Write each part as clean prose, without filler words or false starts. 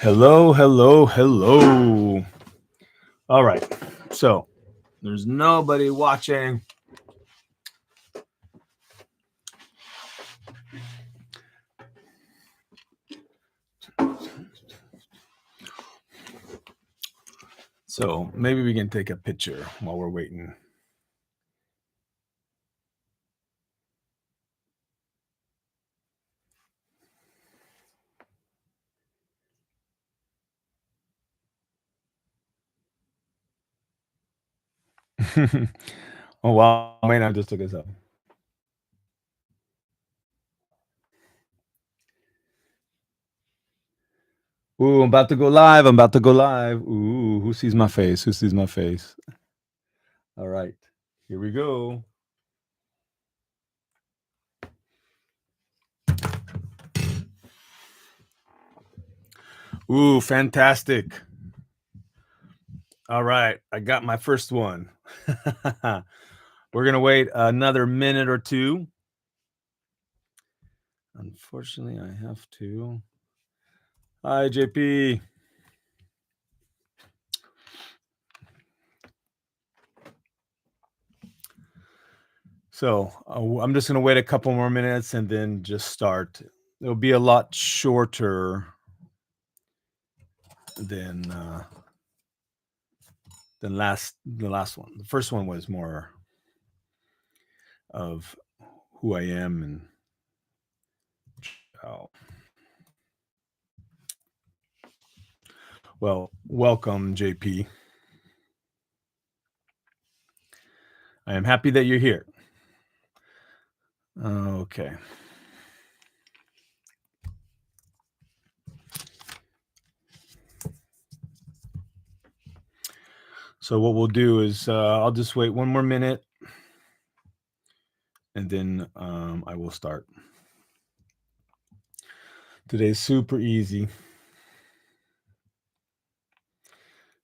Hello, hello, hello. All right. So there's nobody watching. So maybe we can take a picture while we're waiting. Oh, wow. Wait, I just took this up. Ooh, I'm about to go live. I'm about to go live. Ooh, who sees my face? Who sees my face? All right. Here we go. Ooh, fantastic. All right. I got my first one. We're going to wait another minute or two. Unfortunately, I have to. Hi, JP. So I'm just going to wait a couple more minutes and then just start. It'll be a lot shorter than the last one. The first one was more of who I am and oh. Well, welcome, JP. I am happy that you're here. Okay. So what we'll do is I'll just wait one more minute and then I will start. Today's super easy.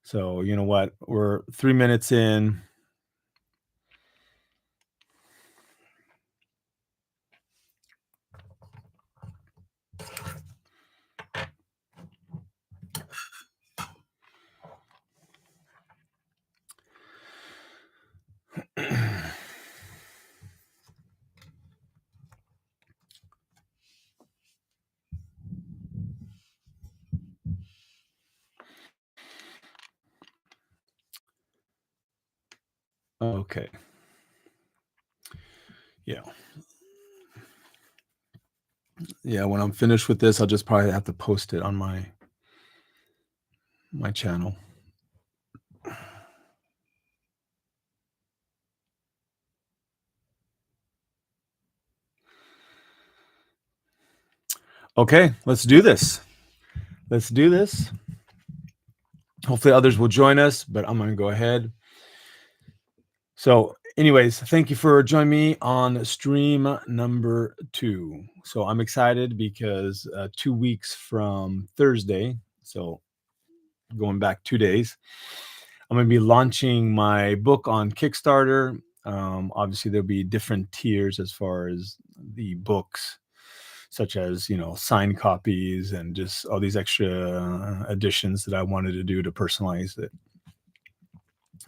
So you know what? We're 3 minutes in. Okay. Yeah. Yeah, when I'm finished with this, I'll just probably have to post it on my channel. Okay, let's do this. Let's do this. Hopefully others will join us, but I'm going to go ahead. So, anyways, thank you for joining me on stream number 2. So, I'm excited because 2 weeks from Thursday, so going back 2 days, I'm going to be launching my book on Kickstarter. Obviously, there'll be different tiers as far as the books, such as signed copies and just all these extra additions that I wanted to do to personalize it.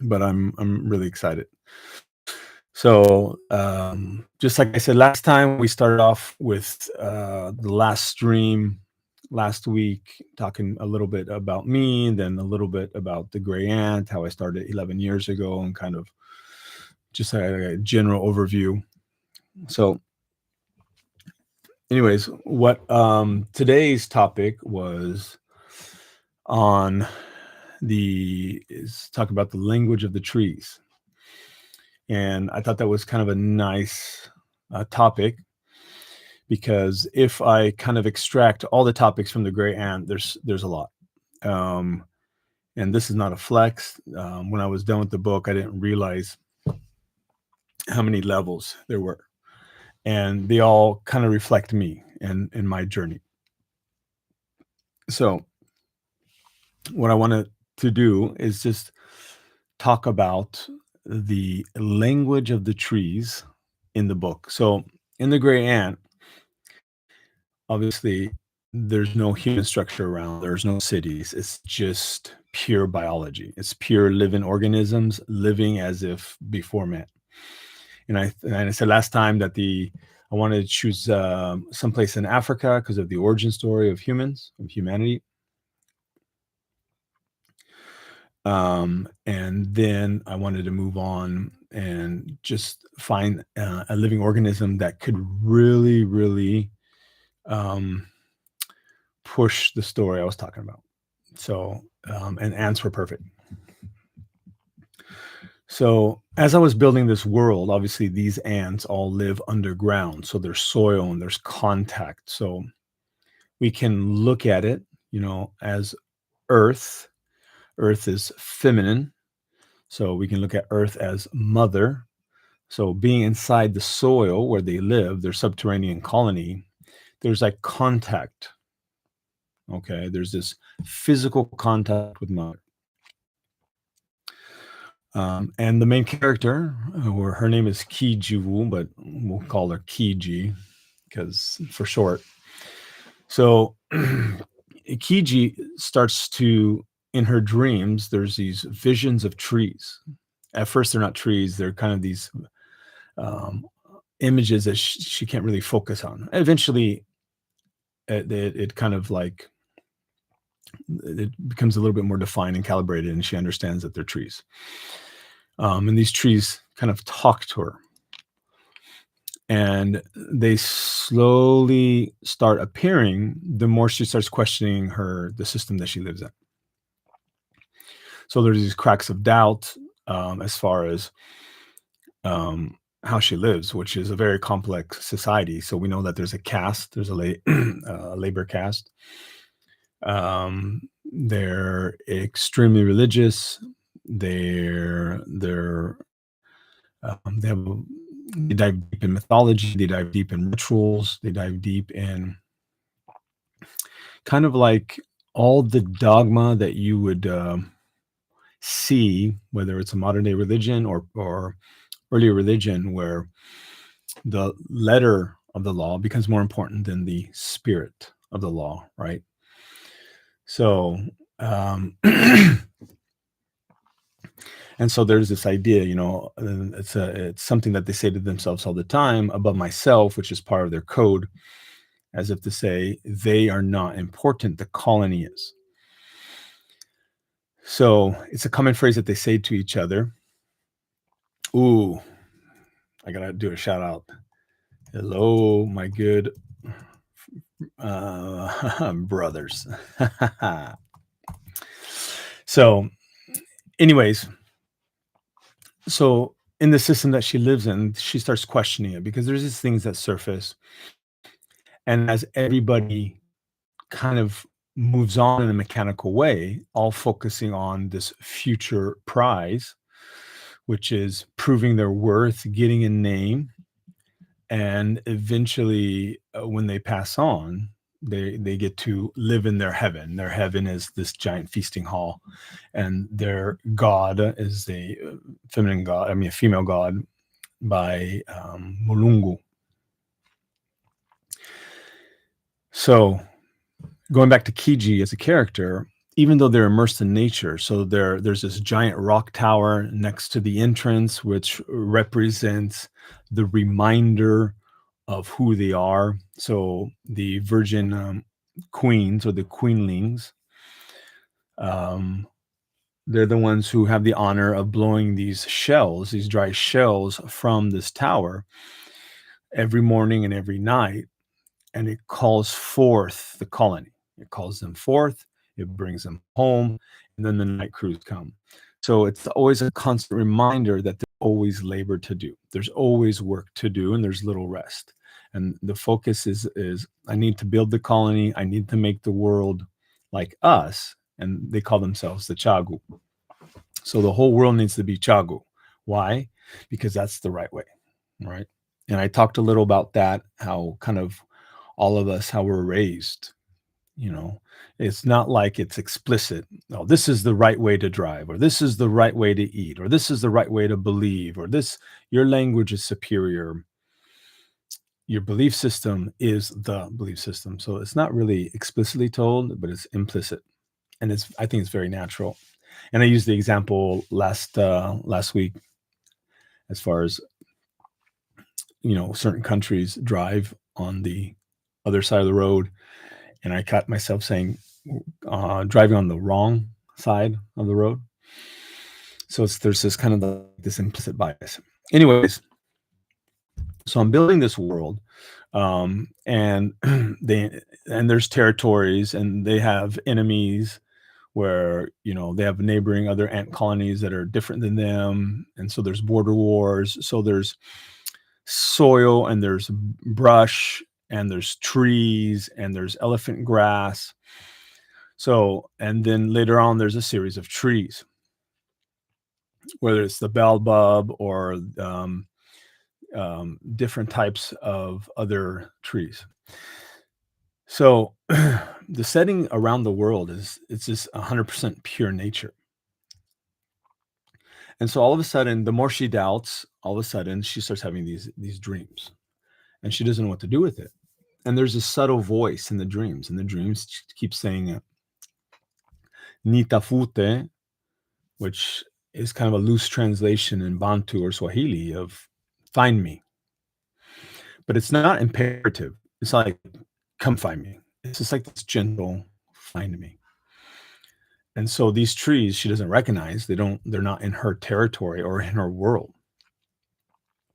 But I'm really excited. So just like I said last time, we started off with the last stream last week, talking a little bit about me, and then a little bit about the gray ant, how I started 11 years ago, and kind of just a general overview. So anyways, what today's topic was on is talk about the language of the trees. And I thought that was kind of a nice topic, because if I kind of extract all the topics from the gray ant, there's a lot. And this is not a flex. When I was done with the book, I didn't realize how many levels there were. And they all kind of reflect me and in my journey. So what I wanted to do is just talk about the language of the trees in the book. So in the gray ant, obviously there's no human structure around, there's no cities. It's just pure biology. It's pure living organisms living as if before man. And I said last time that the I wanted to choose someplace in Africa because of the origin story of humans, of humanity. And then I wanted to move on and just find a living organism that could really, really um, push the story I was talking about. So, and ants were perfect. So, as I was building this world, obviously these ants all live underground. So there's soil and there's contact. So we can look at it, as earth. Earth is feminine. So we can look at earth as mother. So being inside the soil where they live, their subterranean colony, there's like contact. Okay. There's this physical contact with mother. And the main character, or her name is Kijiwu, but we'll call her Kiji because for short. So Kiji starts to, in her dreams, there's these visions of trees. At first, they're not trees; they're kind of these um, images that she can't really focus on. Eventually, it kind of like it becomes a little bit more defined and calibrated, and she understands that they're trees. And these trees kind of talk to her, and they slowly start appearing the more she starts questioning the system that she lives in. So there's these cracks of doubt as far as how she lives, which is a very complex society. So we know that there's a caste, there's a labor caste. They're extremely religious. They're they have they dive deep in mythology. They dive deep in rituals. They dive deep in kind of like all the dogma that you would see, whether it's a modern day religion or earlier religion, where the letter of the law becomes more important than the spirit of the law, right? So, and so there's this idea, it's something that they say to themselves all the time above myself, which is part of their code, as if to say they are not important, the colony is. So it's a common phrase that they say to each other. Ooh, I gotta do a shout out. Hello, my good brothers. So, anyways, so in the system that she lives in, she starts questioning it because there's these things that surface. And as everybody kind of moves on in a mechanical way, all focusing on this future prize, which is proving their worth, getting a name, and eventually, when they pass on, they get to live in their heaven. Their heaven is this giant feasting hall, and their god is a feminine god. I mean, a female god by Mulungu. So going back to Kiji as a character, even though they're immersed in nature, so there's this giant rock tower next to the entrance, which represents the reminder of who they are. So the virgin queens or the queenlings, um, they're the ones who have the honor of blowing these shells, these dry shells from this tower every morning and every night, and it calls forth the colony. It calls them forth, it brings them home, and then the night crews come. So it's always a constant reminder that there's always labor to do. There's always work to do, and there's little rest. And the focus is I need to build the colony. I need to make the world like us. And they call themselves the Chagu. So the whole world needs to be Chagu. Why? Because that's the right way, right? And I talked a little about that, how kind of all of us, how we're raised. It's not like it's explicit. Oh, this is the right way to drive, or this is the right way to eat, or this is the right way to believe, or this, your language is superior. your belief system is the belief system. So it's not really explicitly told, but it's implicit, and I think it's very natural. And I used the example last week as far as certain countries drive on the other side of the road, and I caught myself saying driving on the wrong side of the road. So there's this kind of this implicit bias. Anyways, so I'm building this world, and there's territories, and they have enemies where they have neighboring other ant colonies that are different than them, and so there's border wars. So there's soil, and there's brush, and there's trees, and there's elephant grass. So, and then later on, there's a series of trees, whether it's the baobab or different types of other trees. So the setting around the world it's just 100% pure nature. And so all of a sudden, the more she doubts, all of a sudden she starts having these dreams, and she doesn't know what to do with it. And there's a subtle voice in the dreams, and the dreams keep saying "nitafute," which is kind of a loose translation in Bantu or Swahili of "find me." But it's not imperative. It's like, "Come find me." It's just like this gentle "find me." And so these trees she doesn't recognize. They're not in her territory or in her world.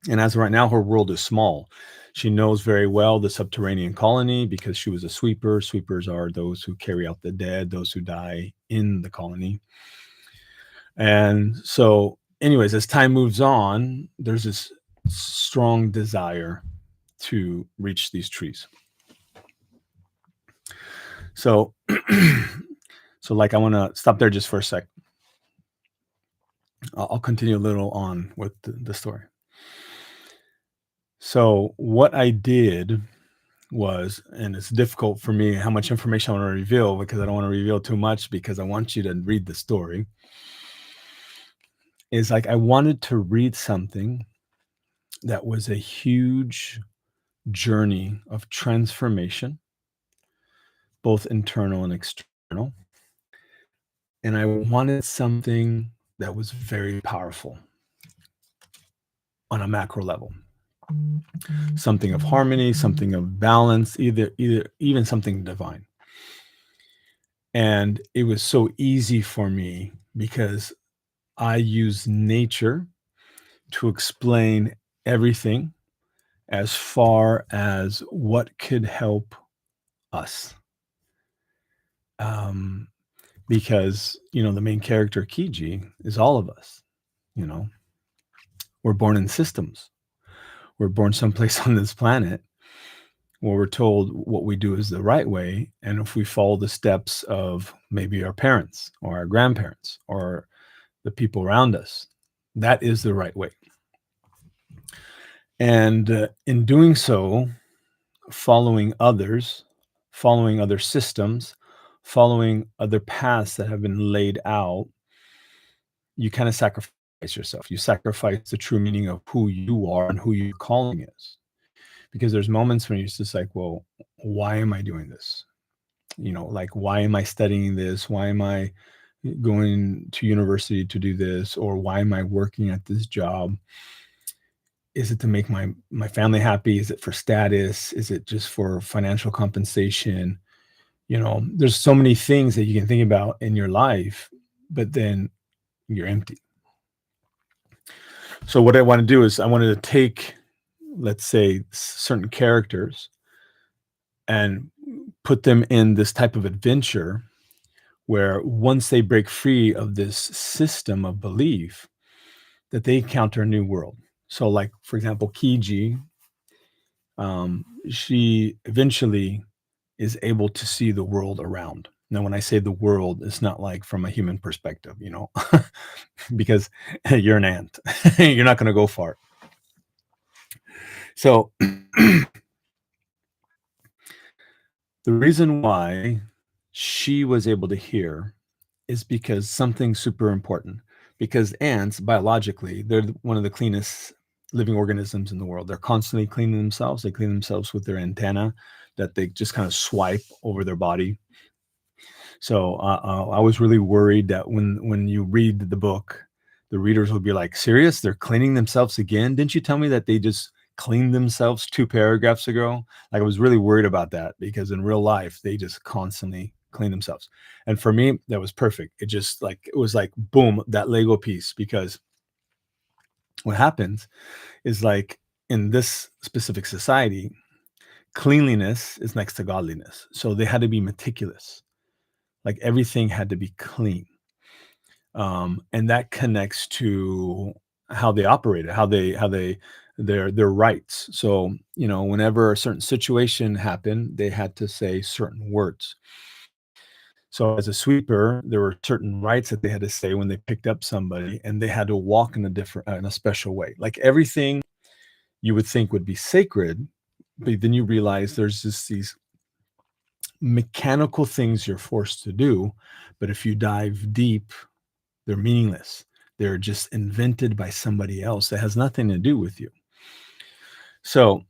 And as of right now, her world is small. She knows very well the subterranean colony because she was a sweeper. Sweepers are those who carry out the dead, those who die in the colony. And so, anyways, as time moves on, there's this strong desire to reach these trees. So, so like I want to stop there just for a sec. I'll continue a little on with the story. So what I did was, and it's difficult for me how much information I want to reveal because I don't want to reveal too much because I want you to read the story, is like I wanted to read something that was a huge journey of transformation, both internal and external. And I wanted something that was very powerful on a macro level. Something of harmony, something of balance, either even something divine. And it was so easy for me because I use nature to explain everything as far as what could help us. Because, the main character, Kiji, is all of us. We're born in systems. We're born someplace on this planet where we're told what we do is the right way. And if we follow the steps of maybe our parents or our grandparents or the people around us, that is the right way. And in doing so, following others, following other systems, following other paths that have been laid out, you kind of sacrifice yourself. You sacrifice the true meaning of who you are and who your calling is. Because there's moments when you're just like, well, why am I doing this? Like, why am I studying this? Why am I going to university to do this? Or why am I working at this job? Is it to make my family happy? Is it for status? Is it just for financial compensation? There's so many things that you can think about in your life, but then you're empty. So what I want to do is I wanted to take, let's say, certain characters and put them in this type of adventure where once they break free of this system of belief, that they encounter a new world. So like, for example, Kiji, she eventually is able to see the world around. Now, when I say the world, it's not like from a human perspective, because you're an ant. You're not going to go far. So the reason why she was able to hear is because something super important. Because ants, biologically, they're one of the cleanest living organisms in the world. They're constantly cleaning themselves. They clean themselves with their antenna that they just kind of swipe over their body. So I was really worried that when you read the book, the readers will be like, "Serious? They're cleaning themselves again? Didn't you tell me that they just cleaned themselves 2 paragraphs ago?" Like I was really worried about that because in real life they just constantly clean themselves. And for me, that was perfect. It was like boom, that Lego piece. Because what happens is like in this specific society, cleanliness is next to godliness. So they had to be meticulous. Like everything had to be clean. And that connects to how they operated, their rights. So, whenever a certain situation happened, they had to say certain words. So as a sweeper, there were certain rights that they had to say when they picked up somebody, and they had to walk in a special way. Like everything you would think would be sacred, but then you realize there's just these mechanical things you're forced to do. But if you dive deep, they're meaningless. They're just invented by somebody else that has nothing to do with you. So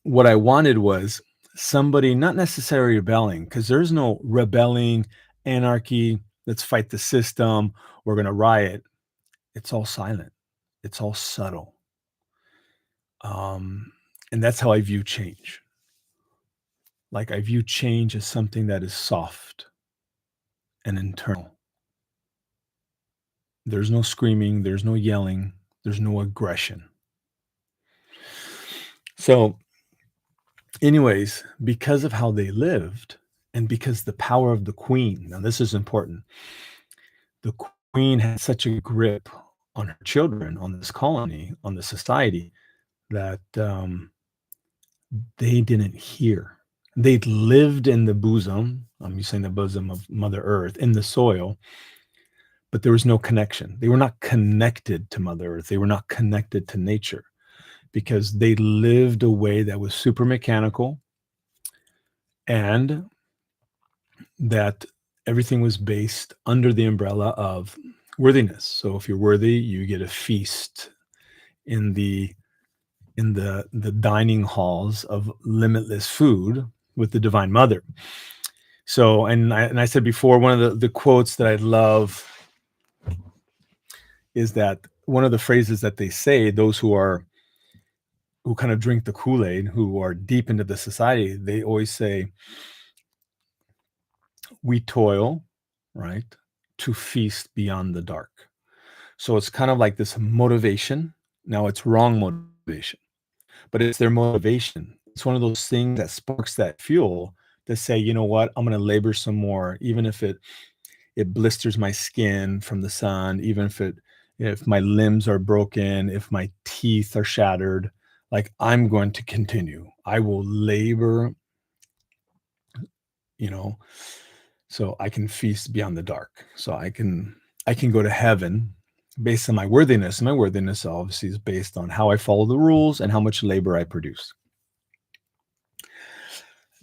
what I wanted was somebody not necessarily rebelling, because there's no rebelling, anarchy, let's fight the system, we're going to riot. It's all silent. It's all subtle. And that's how I view change. Like I view change as something that is soft and internal. There's no screaming, there's no yelling, there's no aggression. So, anyways, because of how they lived and because the power of the queen, now this is important. The queen had such a grip on her children, on this colony, on the society that they didn't hear. They lived in the bosom, I'm saying the bosom of Mother Earth, in the soil, but there was no connection. They were not connected to Mother Earth. They were not connected to nature because they lived a way that was super mechanical, and that everything was based under the umbrella of worthiness. So if you're worthy, you get a feast in the dining halls of limitless food with the Divine Mother. So, and I said before, one of the quotes that I love is that one of the phrases that they say, those who kind of drink the Kool-Aid, who are deep into the society, they always say, "We toil, right, to feast beyond the dark." So it's kind of like this motivation. Now it's wrong motivation, but it's their motivation. It's one of those things that sparks that fuel to say, you know what, I'm going to labor some more, even if it blisters my skin from the sun, even if my limbs are broken, if my teeth are shattered, like I'm going to continue. I will labor, you know, so I can feast beyond the dark. So I can go to heaven based on my worthiness. My worthiness obviously is based on how I follow the rules and how much labor I produce.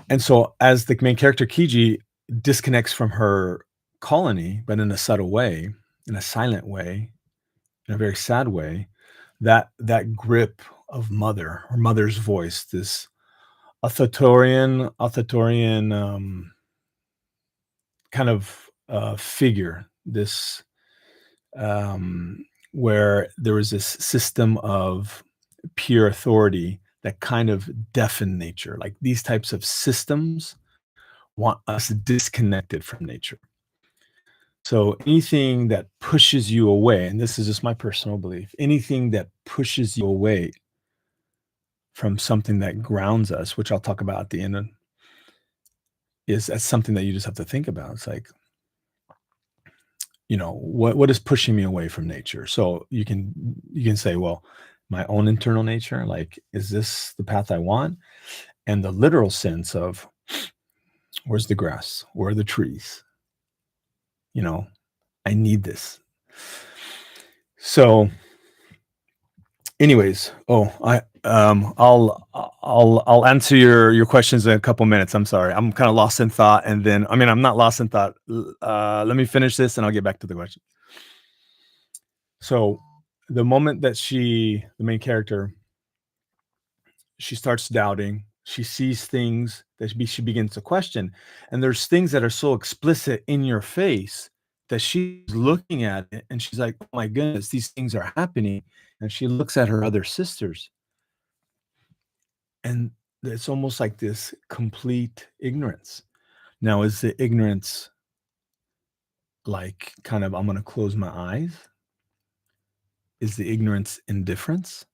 And so as the main character Kiji disconnects from her colony, but in a subtle way, in a silent way, in a very sad way, that grip of mother or mother's voice, this authoritarian kind of figure, this where there was this system of pure authority that kind of deafen nature. Like these types of systems want us disconnected from nature. So anything that pushes you away, and this is just my personal belief, anything that pushes you away from something that grounds us, which I'll talk about at the end, is that's something that you just have to think about. It's like, what is pushing me away from nature? So you can say, well, my own internal nature, like, is this the path I want? And the literal sense of where's the grass? Where are the trees? You know, I need this. So anyways, I'll answer your questions in a couple minutes. I'm sorry. I'm kind of lost in thought. And then, I mean, I'm not lost in thought. Let me finish this and I'll get back to the question. So the moment that the main character, she starts doubting, she sees things that she begins to question, and there's things that are so explicit in your face that she's looking at it and she's like, "Oh my goodness, these things are happening." And she looks at her other sisters, and it's almost like this complete ignorance. Now, is the ignorance like kind of, I'm going to close my eyes? Is the ignorance indifference?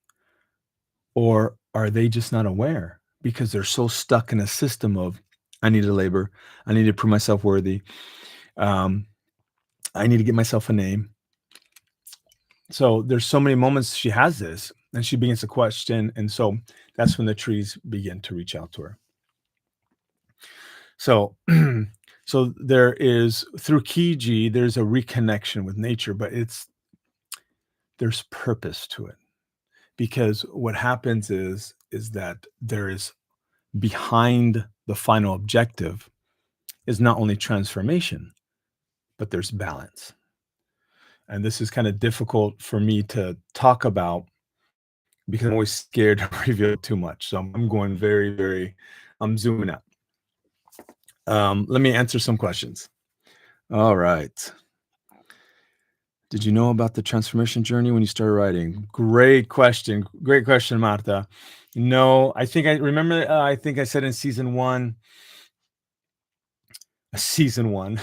Or are they just not aware because they're so stuck in a system of, I need to labor, I need to prove myself worthy, um, I need to get myself a name. So there's so many moments she has this, and she begins to question, and so that's when the trees begin to reach out to her. So, so there is, through Kiji, there's a reconnection with nature, but there's purpose to it, because what happens is that there is, behind the final objective is not only transformation, but there's balance. And this is kind of difficult for me to talk about because I'm always scared to reveal too much. So I'm going very, very, I'm zooming out. Let me answer some questions. All right. Did you know about the transformation journey when you started writing? Great question. Great question, Marta. No, I think I remember, I think I said in season one, season one.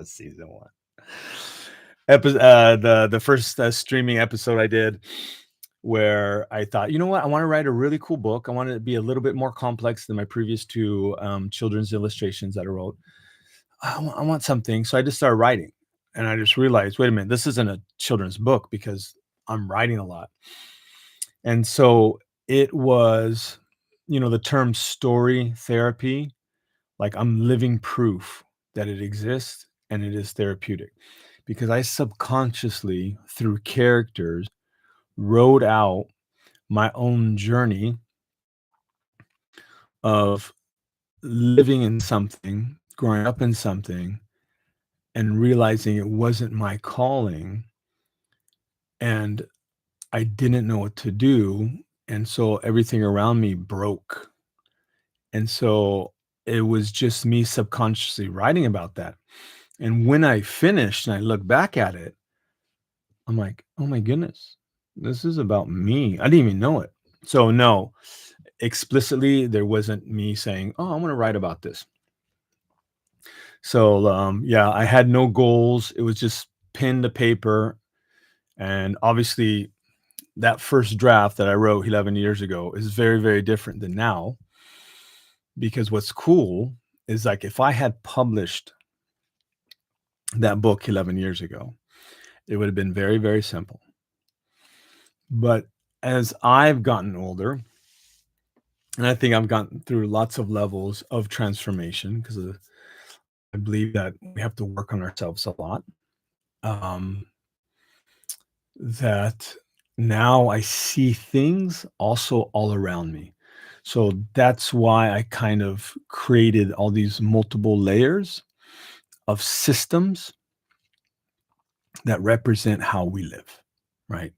Season one. The first streaming episode I did, where I thought, you know what, I want to write a really cool book. I want it to be a little bit more complex than my previous two children's illustrations that I wrote. I want something. So I just started writing, and I just realized, wait a minute, this isn't a children's book because I'm writing a lot. And so it was, the term story therapy, like I'm living proof that it exists and it is therapeutic, because I subconsciously, through characters, wrote out my own journey of living in something, growing up in something, and realizing it wasn't my calling, and I didn't know what to do. And so everything around me broke. And so it was just me subconsciously writing about that. And when I finished and I look back at it, I'm like, oh my goodness, this is about me. I didn't even know it. So no, explicitly, there wasn't me saying, oh, I'm going to write about this. So yeah, I had no goals. It was just pen to paper. And obviously that first draft that I wrote 11 years ago is very, very different than now, because what's cool is, like, if I had published that book 11 years ago, it would have been very, very simple. But as I've gotten older, and I think I've gotten through lots of levels of transformation, because I believe that we have to work on ourselves a lot. Um, that now I see things also all around me. So that's why I kind of created all these multiple layers of systems that represent how we live, right?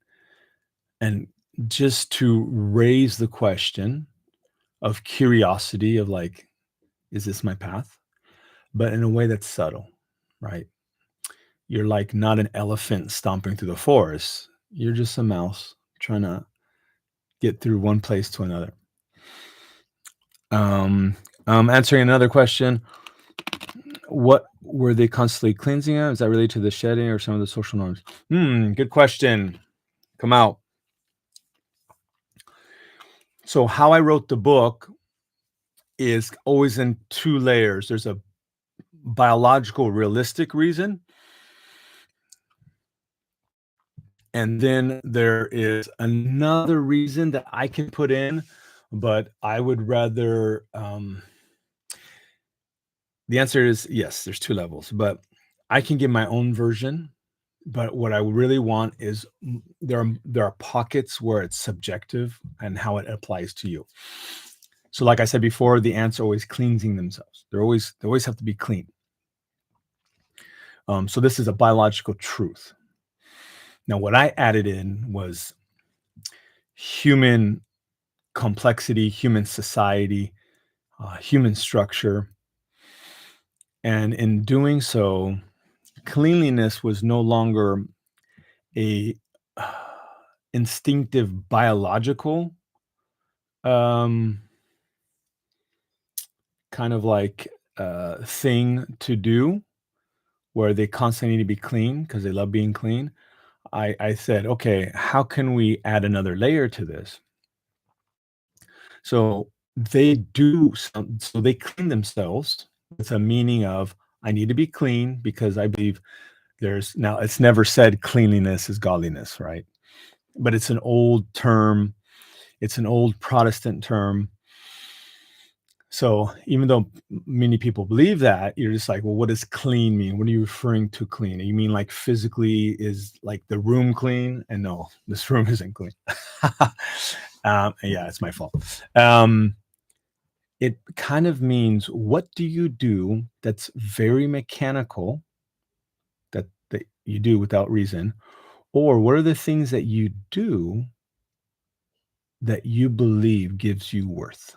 And just to raise the question of curiosity of, like, is this my path? But in a way that's subtle, right? You're like not an elephant stomping through the forest. You're just a mouse trying to get through one place to another. Answering another question, what were they constantly cleansing of? Is that related to the shedding or some of the social norms? Good question. Come out. So how I wrote the book is always in two layers. There's a biological, realistic reason, and then there is another reason that I can put in, but I would rather, the answer is yes, there's two levels, but I can give my own version. But what I really want is, there are pockets where it's subjective and how it applies to you. So like I said before, the ants are always cleansing themselves. They always have to be clean. So this is a biological truth. Now, what I added in was human complexity, human society, human structure. And in doing so, cleanliness was no longer a instinctive biological um, kind of like thing to do where they constantly need to be clean because they love being clean. I said, okay, how can we add another layer to this? So so they clean themselves with a meaning of I need to be clean because I believe there's now it's never said cleanliness is godliness, right? But it's an old term, it's an old Protestant term. So even though many people believe that, you're just like, well, what does clean mean? What are you referring to clean? You mean like physically is like the room clean? And no, this room isn't clean. Yeah, it's my fault. It kind of means what do you do that's very mechanical that you do without reason, or what are the things that you do that you believe gives you worth?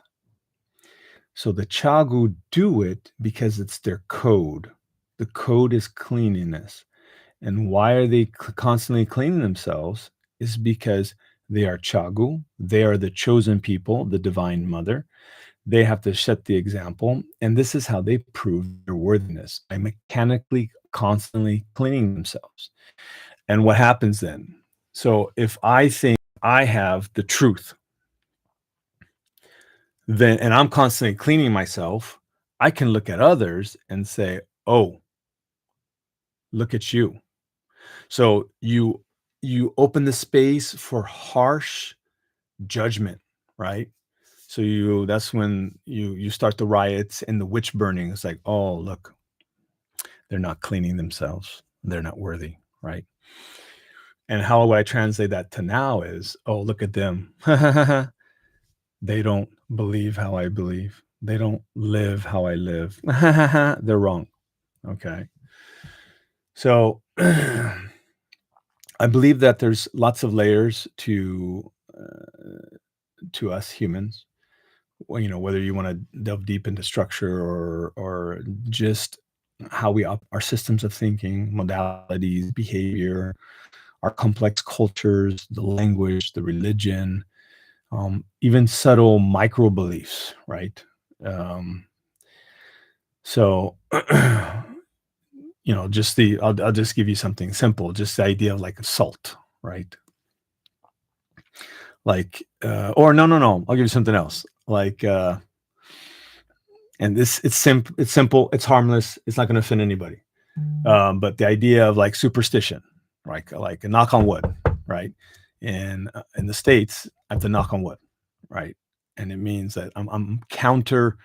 So the Chagu do it because it's their code. The code is cleanliness. And why are they constantly cleaning themselves? Is because they are Chagu. They are the chosen people, the divine mother. They have to set the example. And this is how they prove their worthiness by mechanically, constantly cleaning themselves. And what happens then? So if I think I have the truth, then and I'm constantly cleaning myself, I can look at others and say, "Oh, look at you." So you open the space for harsh judgment, right? So you that's when you start the riots and the witch burning. It's like, "Oh, look, they're not cleaning themselves. They're not worthy," right? And how would I translate that to now is, "Oh, look at them. They don't believe how I believe. They don't live how I live. They're wrong." Okay. So I believe that there's lots of layers to us humans. Well, whether you want to delve deep into structure or just how our systems of thinking, modalities, behavior, our complex cultures, the language, the religion, even subtle micro beliefs, right? Um, so just I'll just give you something simple, just the idea of like salt, right? Like, or no, I'll give you something else. Like, and this it's simple, it's harmless, it's not going to offend anybody. But the idea of like superstition, like a knock on wood, right? And in the States, I have to knock on wood, right? And it means that I'm counter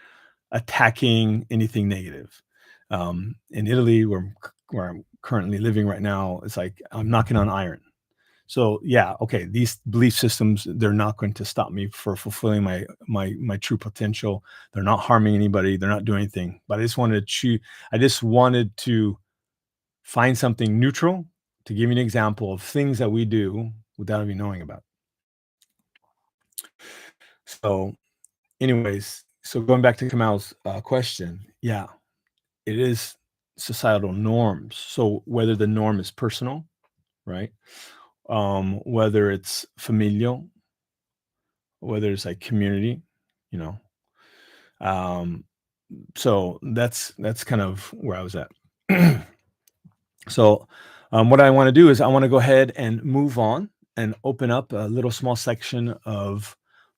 attacking anything negative. In Italy, where I'm currently living right now, it's like I'm knocking on iron. So yeah, okay, these belief systems, they're not going to stop me for fulfilling my true potential. They're not harming anybody. They're not doing anything. But I just wanted to find something neutral to give you an example of things that we do without even knowing about. So, anyways, so going back to Kamal's question, yeah, it is societal norms. So whether the norm is personal, right? Whether it's familial, whether it's like community, you know. Um, so that's kind of where I was at. So what I want to do is I want to go ahead and move on and open up a little small section of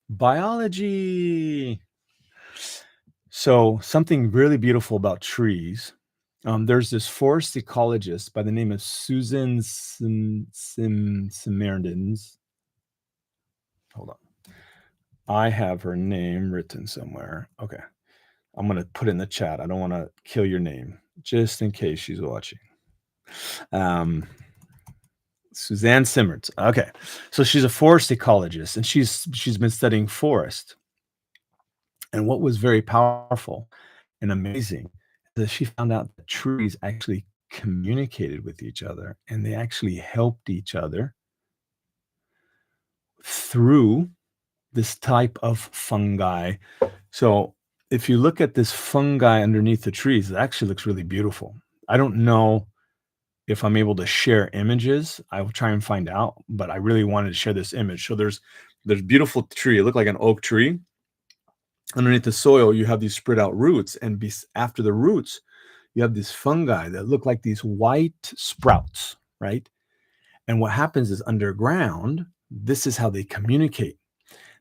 biology. So something really beautiful about trees. There's this forest ecologist by the name of Susan Simardens. Hold on. I have her name written somewhere. Okay. I'm going to put it in the chat. I don't want to kill your name just in case she's watching. Suzanne Simmerts. Okay. So she's a forest ecologist and she's been studying forest. And what was very powerful and amazing is that she found out that trees actually communicated with each other and they actually helped each other through this type of fungi. So if you look at this fungi underneath the trees, it actually looks really beautiful. I don't know if I'm able to share images. I will try and find out, but I really wanted to share this image. So there's beautiful tree. It looked like an oak tree. Underneath the soil, you have these spread out roots, and after the roots, you have these fungi that look like these white sprouts, right? And what happens is underground, this is how they communicate.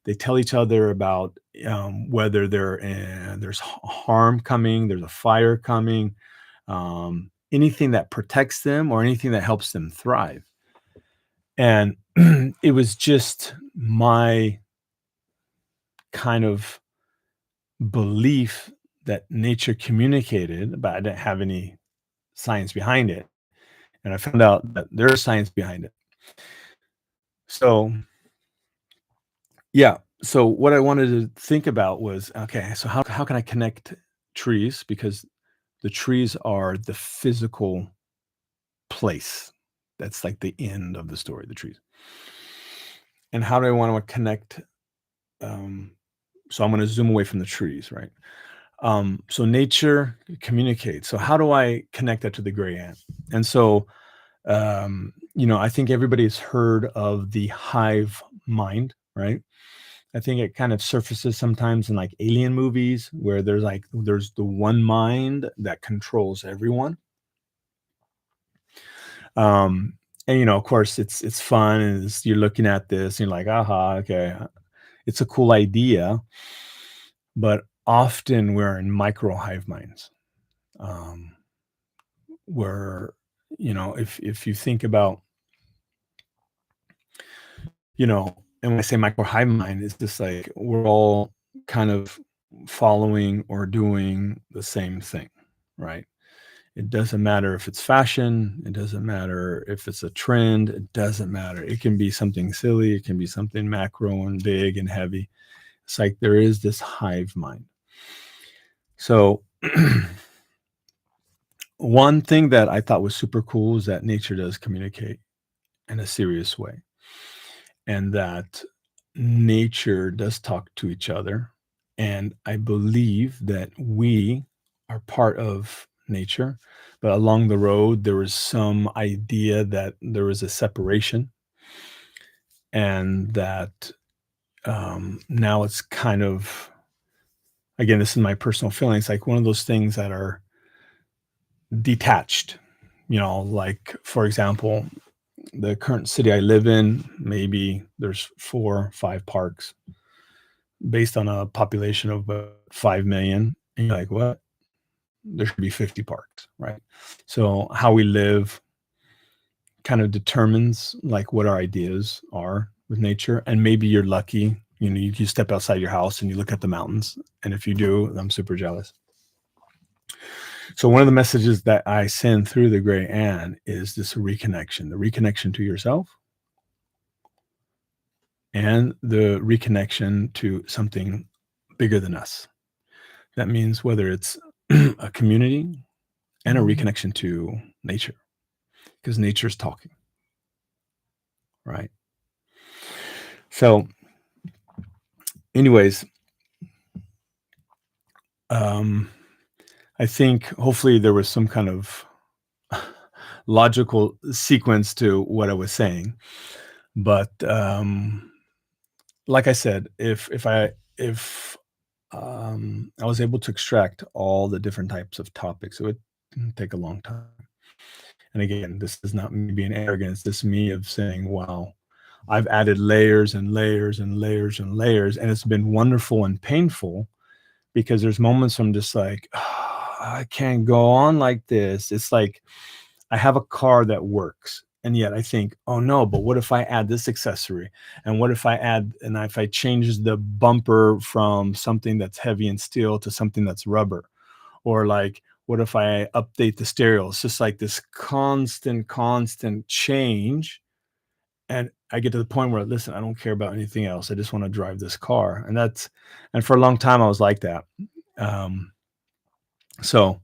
They tell each other about whether there's harm coming, there's a fire coming, anything that protects them or anything that helps them thrive. And it was just my kind of belief that nature communicated, but I didn't have any science behind it. And I found out that there's science behind it. So, yeah. So what I wanted to think about was, okay, so how can I connect trees? Because the trees are the physical place. That's like the end of the story, the trees. And how do I want to connect? So I'm going to zoom away from the trees, right? So nature communicates. So how do I connect that to the gray ant? And so, I think everybody's heard of the hive mind, right? I think it kind of surfaces sometimes in like alien movies where there's the one mind that controls everyone. And of course it's fun and you're looking at this and you're like, aha, okay. It's a cool idea, but often we're in micro hive minds. Um, where, if you think about, and when I say micro hive mind, it's just like we're all kind of following or doing the same thing, right? It doesn't matter if it's fashion, it doesn't matter if it's a trend, it doesn't matter. It can be something silly, it can be something macro and big and heavy. It's like there is this hive mind. So one thing that I thought was super cool is that nature does communicate in a serious way, and that nature does talk to each other. And I believe that we are part of nature, but along the road, there was some idea that there was a separation, and that now it's kind of, again, this is my personal feelings, like one of those things that are detached. Like, for example, the current city I live in, maybe there's 4 or 5 parks based on a population of about 5 million. And you're like, what? There should be 50 parks, right? So how we live kind of determines like what our ideas are with nature. And maybe you're lucky, you step outside your house and you look at the mountains. And if you do, I'm super jealous. So one of the messages that I send through the gray ant is this reconnection, the reconnection to yourself and the reconnection to something bigger than us. That means whether it's a community and a reconnection to nature, because nature's talking, right? So, anyways, I think hopefully there was some kind of logical sequence to what I was saying. But like I said, if I was able to extract all the different types of topics, it would take a long time. And again, this is not me being arrogant. It's just me of saying, wow, I've added layers and layers and layers and layers, and it's been wonderful and painful because there's moments I'm just like, "Ah, I can't go on like this." It's like I have a car that works, and yet I think, oh no, but what if I add this accessory? And what if if I change the bumper from something that's heavy and steel to something that's rubber? Or like, what if I update the stereo? It's just like this constant change. And I get to the point where, listen, I don't care about anything else. I just want to drive this car. And for a long time, I was like that. Um, so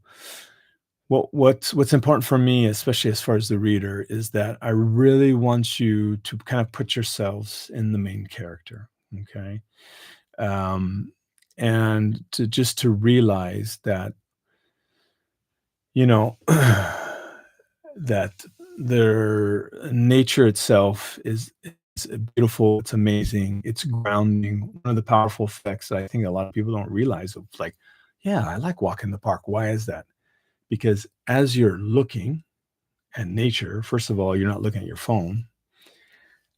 What's important for me, especially as far as the reader, is that I really want you to kind of put yourselves in the main character, okay? Um, and to realize that, you know, that their nature itself is beautiful, it's amazing, it's grounding. One of the powerful effects that I think a lot of people don't realize of like, yeah, I like walking in the park. Why is that? Because as you're looking at nature, first of all, you're not looking at your phone,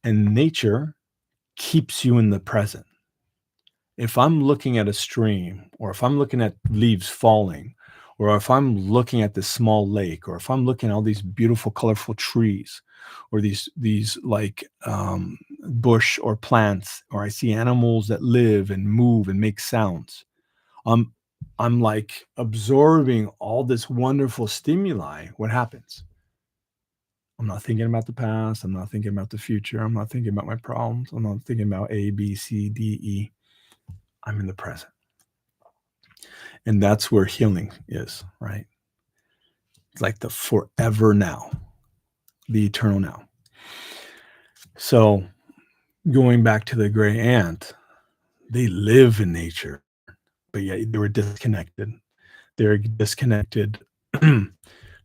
and nature keeps you in the present. If I'm looking at a stream, or if I'm looking at leaves falling, or if I'm looking at this small lake, or if I'm looking at all these beautiful, colorful trees, or these like bush or plants, or I see animals that live and move and make sounds, I'm I'm like absorbing all this wonderful stimuli. What happens? I'm not thinking about the past. I'm not thinking about the future. I'm not thinking about my problems. I'm not thinking about A, B, C, D, E. I'm in the present. And that's where healing is, right? It's like the forever now, the eternal now. So going back to the gray ant, they live in nature, but yet they were disconnected. They're disconnected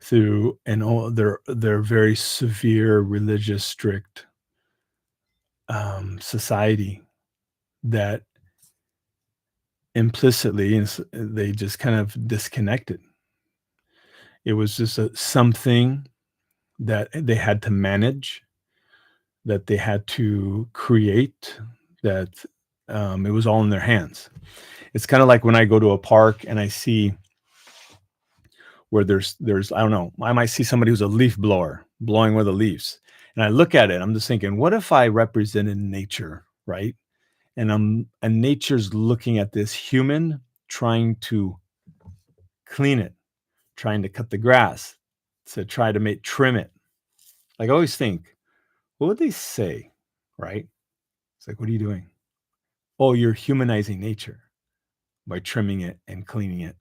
through and all their very severe religious strict society that implicitly they just kind of disconnected. It was just something that they had to manage, that they had to create, that it was all in their hands. It's kind of like when I go to a park and I see where there's I don't know, I might see somebody who's a leaf blower blowing with the leaves, and I look at it. I'm just thinking, what if I represented nature, right? And nature's looking at this human trying to clean it, trying to cut the grass, to try to make trim it. Like I always think, what would they say, right? It's like, what are you doing? Oh, you're humanizing nature by trimming it and cleaning it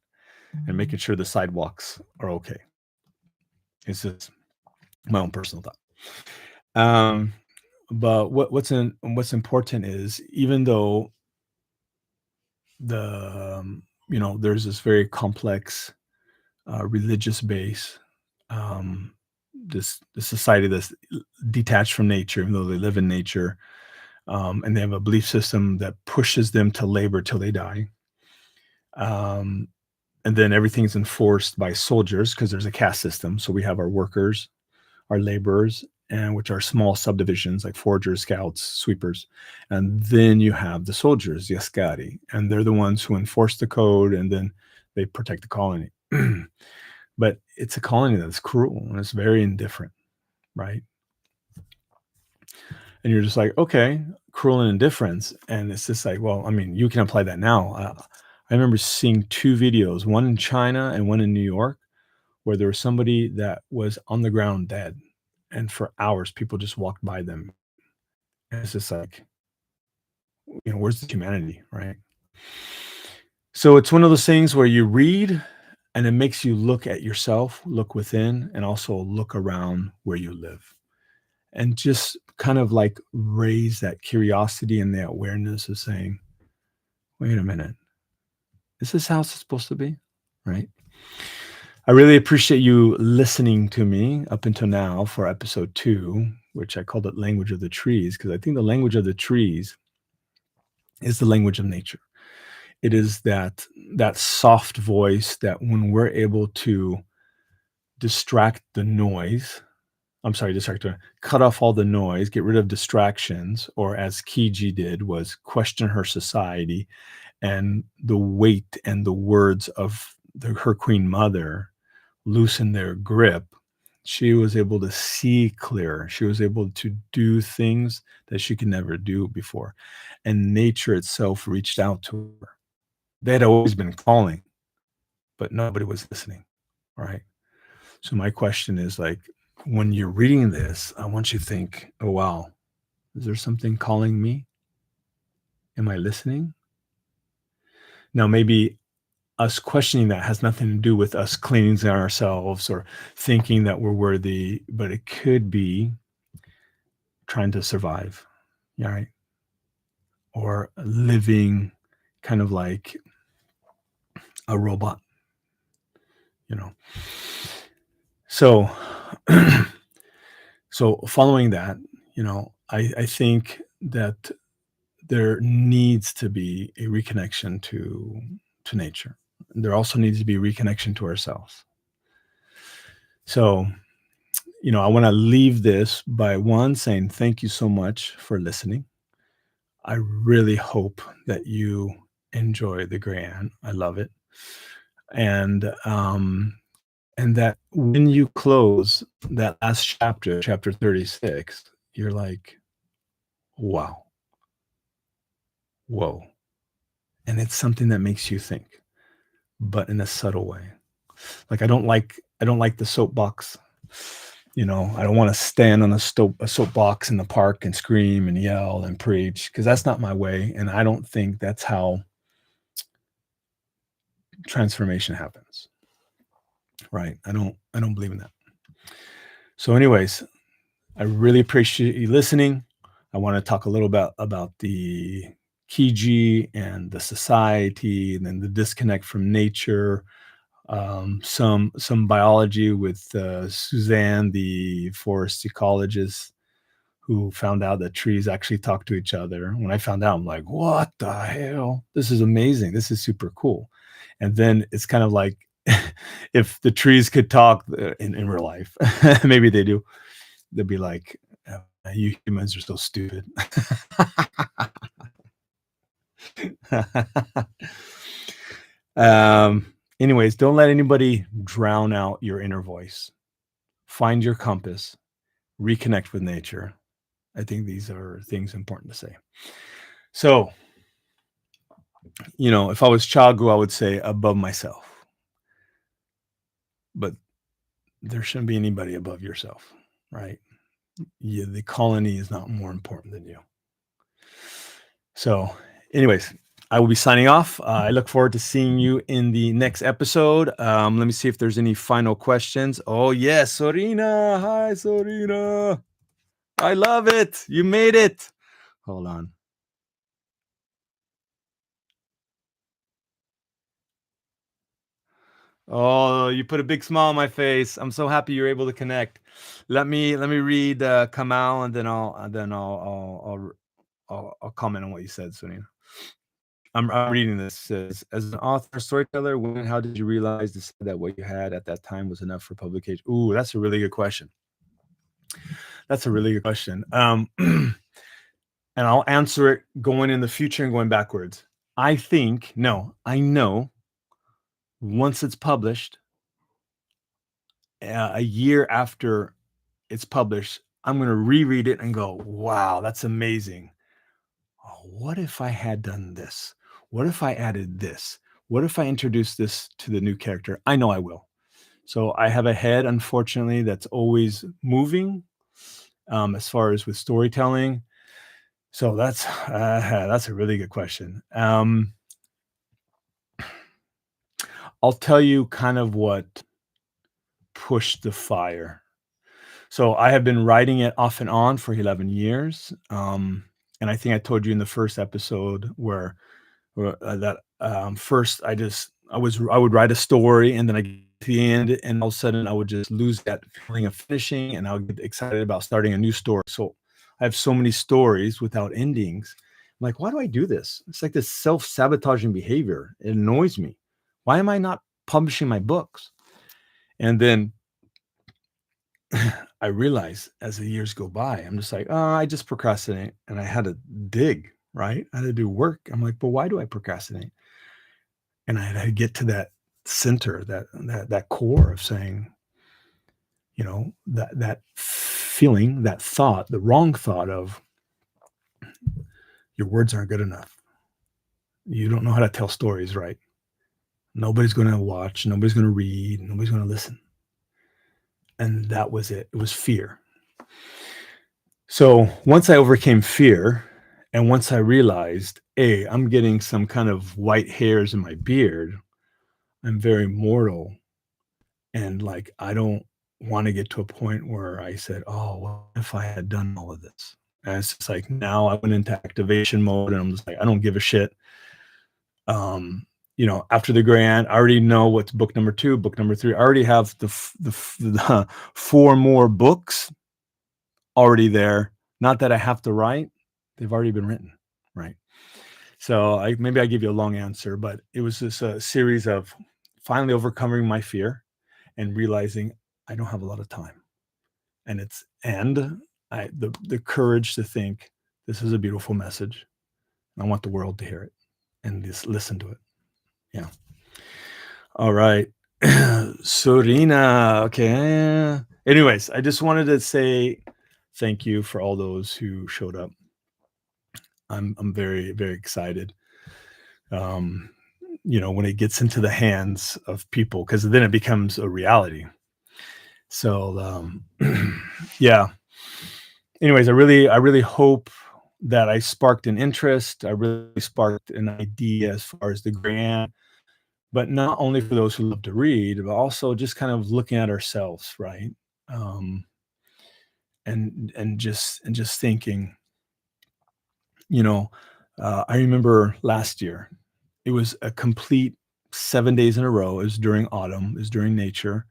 and making sure the sidewalks are okay. It's just my own personal thought. Um, but what's important is even though there's this very complex religious base, um, this society that's detached from nature, even though they live in nature, and they have a belief system that pushes them to labor till they die. Um, and then everything's enforced by soldiers because there's a caste system. So we have our workers, our laborers, and which are small subdivisions like foragers, scouts, sweepers. And then you have the soldiers, the ascari, and they're the ones who enforce the code and then they protect the colony. But it's a colony that's cruel and it's very indifferent, right? And you're just like, okay, cruel and indifference. And it's just like, well, I mean, you can apply that now. I remember seeing two videos, one in China and one in New York, where there was somebody that was on the ground dead. And for hours, people just walked by them. And it's just like, where's the humanity, right? So it's one of those things where you read and it makes you look at yourself, look within, and also look around where you live. And just kind of like raise that curiosity and the awareness of saying, wait a minute, is this how it's supposed to be? Right. I really appreciate you listening to me up until now for episode 2, which I called it Language of the Trees, because I think the language of the trees is the language of nature. It is that soft voice that when we're able to distract the noise, cut off all the noise, get rid of distractions, or as Kiji did, was question her society and the weight and the words of her queen mother loosen their grip. She was able to see clearer. She was able to do things that she could never do before. And nature itself reached out to her. They had always been calling, but nobody was listening. Right. So my question is like, when you're reading this, I want you to think, oh wow, is there something calling me? Am I listening? Now maybe us questioning that has nothing to do with us cleansing ourselves or thinking that we're worthy, but it could be trying to survive, yeah, right? Or living kind of like a robot, you know. So, so following that, I think that there needs to be a reconnection to nature. There also needs to be reconnection to ourselves. So, I want to leave this by one saying thank you so much for listening. I really hope that you enjoy the Grand. I love it. And that when you close that last chapter, chapter 36, you're like, wow, whoa. And it's something that makes you think, but in a subtle way. Like I don't like the soapbox. I don't want to stand on a soapbox in the park and scream and yell and preach because that's not my way. And I don't think that's how transformation happens. Right. I don't believe in that. So anyways, I really appreciate you listening. I want to talk a little bit about the Kiji and the society and then the disconnect from nature. Some biology with Suzanne, the forest ecologist, who found out that trees actually talk to each other. When I found out, I'm like, what the hell? This is amazing. This is super cool. And then it's kind of like if the trees could talk in real life, maybe they do. They'd be like, you humans are so stupid. Anyways, don't let anybody drown out your inner voice. Find your compass, reconnect with nature. I think these are things important to say. So, if I was Chagu, I would say above myself, but there shouldn't be anybody above yourself, right? The colony is not more important than you. So, anyways, I will be signing off. I look forward to seeing you in the next episode. Let me see if there's any final questions. Oh, yes, Sorina. Hi, Sorina. I love it. You made it. Hold on. Oh, you put a big smile on my face. I'm so happy you're able to connect. Let me read Kamal, and then I'll comment on what you said, Sunil. I'm reading this. It says, as an author, storyteller, when and how did you realize that what you had at that time was enough for publication? Ooh, that's a really good question. That's a really good question. And I'll answer it going in the future and going backwards. I know once it's published, a year after it's published, I'm going to reread it and go, wow, that's amazing. Oh, what if I had done this? What if I added this? What if I introduced this to the new character? I know I will. So I have a head, unfortunately, that's always moving as far as with storytelling. So that's a really good question. I'll tell you kind of what pushed the fire. So I have been writing it off and on for 11 years. And I think I told you in the first episode that first I would write a story and then I get to the end and all of a sudden I would just lose that feeling of finishing and I'll get excited about starting a new story. So I have so many stories without endings. I'm like, why do I do this? It's like this self-sabotaging behavior. It annoys me. Why am I not publishing my books? And then I realize as the years go by, I'm just like, oh, I just procrastinate. And I had to dig, right? I had to do work. I'm like, but why do I procrastinate? And I had to get to that center, that core of saying, that feeling, that thought, the wrong thought of your words aren't good enough. You don't know how to tell stories right. Nobody's going to watch, nobody's going to read, nobody's going to listen. And that was it. It was fear. So once I overcame fear, and once I realized, I'm getting some kind of white hairs in my beard, I'm very mortal, and like I don't want to get to a point where I said, "Oh, what if I had done all of this?" And it's just like now I went into activation mode, and I'm just like, I don't give a shit. Um, after the grant, I already know what's book number 2, book number 3. I already have the 4 more books already there. Not that I have to write; they've already been written, right? So maybe I give you a long answer, but it was just a series of finally overcoming my fear and realizing I don't have a lot of time, and the courage to think this is a beautiful message. I want the world to hear it and just listen to it. Yeah. All right. Sorina. Okay. Anyways, I just wanted to say thank you for all those who showed up. I'm very, very excited. Um, when it gets into the hands of people, because then it becomes a reality. So yeah. Anyways, I really hope that I sparked an interest. I really sparked an idea as far as the grant, but not only for those who love to read, but also just kind of looking at ourselves, right? Um, and just thinking, you know, I remember last year, it was a complete 7 days in a row. It was during autumn, it was during nature,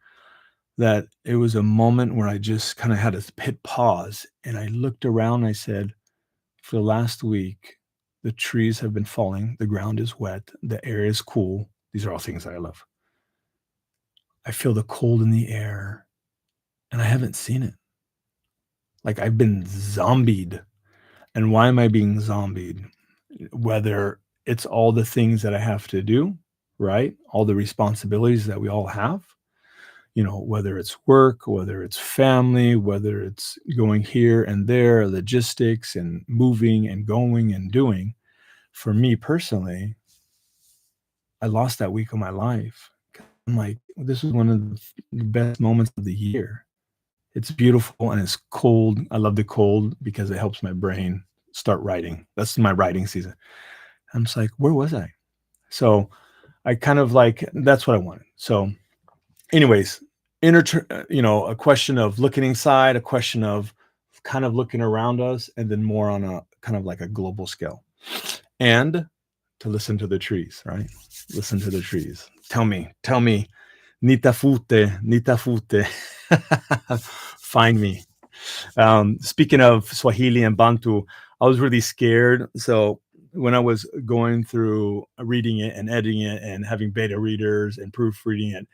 that it was a moment where I just kind of had to hit pause and I looked around and I said, for the last week, the trees have been falling, the ground is wet, the air is cool. These are all things that I love. I feel the cold in the air and I haven't seen it. Like I've been zombied. And why am I being zombied? Whether it's all the things that I have to do, right? All the responsibilities that we all have, whether it's work, whether it's family, whether it's going here and there, logistics and moving and going and doing. For me personally, I lost that week of my life. I'm like, this was one of the best moments of the year. It's beautiful and it's cold. I love the cold because it helps my brain start writing. That's my writing season. I'm just like, where was I? So I kind of like, that's what I wanted. So anyways, a question of looking inside, a question of kind of looking around us, and then more on a kind of like a global scale. And to listen to the trees, right? Listen to the trees. Tell me, Nita Fute. Find me. Speaking of Swahili and Bantu, I was really scared. So when I was going through reading it and editing it and having beta readers and proofreading it,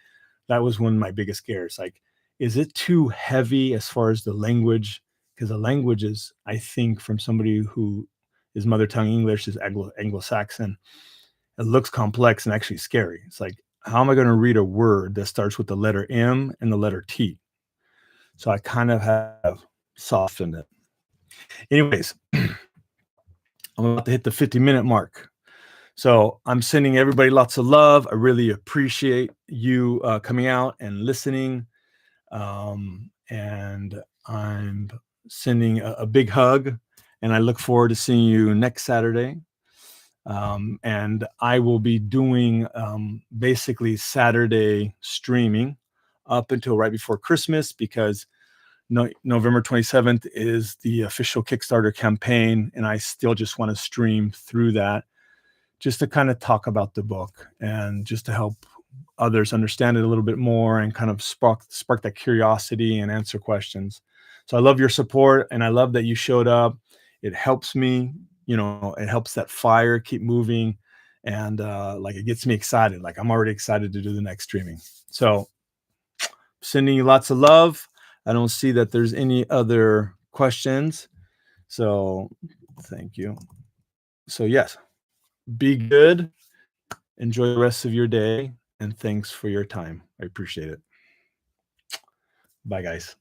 that was one of my biggest scares. Like, is it too heavy as far as the language? Because the language is, I think, from somebody who is mother tongue English is Anglo-Saxon. It looks complex and actually scary. It's like, how am I going to read a word that starts with the letter M and the letter T? So I kind of have softened it. Anyways, I'm about to hit the 50-minute mark. So I'm sending everybody lots of love. I really appreciate you coming out and listening. And I'm sending a big hug. And I look forward to seeing you next Saturday. And I will be doing basically Saturday streaming up until right before Christmas, because November 27th is the official Kickstarter campaign, and I still just want to stream through that just to kind of talk about the book and just to help others understand it a little bit more and kind of spark that curiosity and answer questions. So I love your support, and I love that you showed up. It helps me, it helps that fire keep moving, and like it gets me excited. Like I'm already excited to do the next streaming. So sending you lots of love. I don't see that there's any other questions. So thank you. So yes, be good. Enjoy the rest of your day. And thanks for your time. I appreciate it. Bye, guys.